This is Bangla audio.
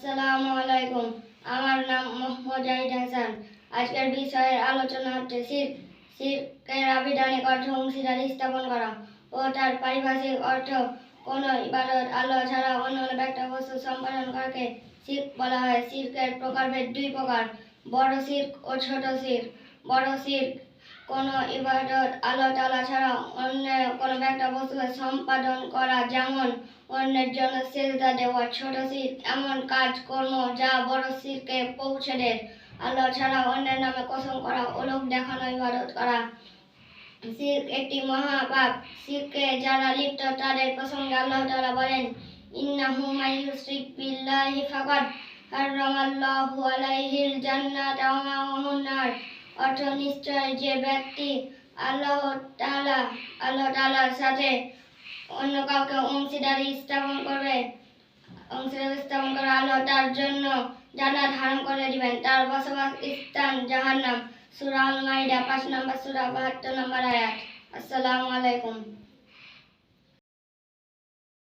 আসসালামু আলাইকুম। আমার নাম মোজাহিদ হাসান। আজকের বিষয়ের আলোচনা হচ্ছে শিরক। শিরকের আবিধানিক অর্থ অংশীদারি স্থাপন করা ও তার পারিভাষিক অর্থ কোনো ইবাদত আল্লাহ ছাড়া অন্য ব্যক্তি বস্তু সম্পাদন করাকে শিরক বলা হয়। শিরকের প্রকারভেদ দুই প্রকার: বড় শিরক ও ছোট শিরক। বড় শিরক কোনো ইবাদত আল্লাহ তাআলা ছাড়া অন্য কোনো ব্যক্তি বস্তু সম্পাদন করা, যেমন অন্যের জন্য সেজদা দেওয়া। ছোট শিরক এমন কাজ কর্ম যা বড় শিরকে পৌঁছে দেয়। আল্লাহ ছাড়া অন্যের নামে কসম করা ও লোক দেখানো ইবাদত করা। শিরক একটি মহাপাপ। শিরকে যারা লিপ্ত তাদের প্রসঙ্গে আল্লাহ তাআলা বলেন, ইন্নাহু মাইয়ুশরিক বিল্লাহি ফাকাদ হারামাল্লাহু আলাইহিল জান্নাতা ওয়া মাওয়াহুন নার। অর্থ, নিশ্চয় যে ব্যক্তি আল্লাহ তাআলার সাথে অন্য কাউকে অংশীদারি স্থাপন করে আল্লাহ তার জন্য জান্নাত হারাম করে দিবেন, তার বসবাস স্থান জাহান্নাম। সূরা আল মাইদা 5 নম্বর সূরা 72 নম্বর আয়াত। আসসালামু আলাইকুম।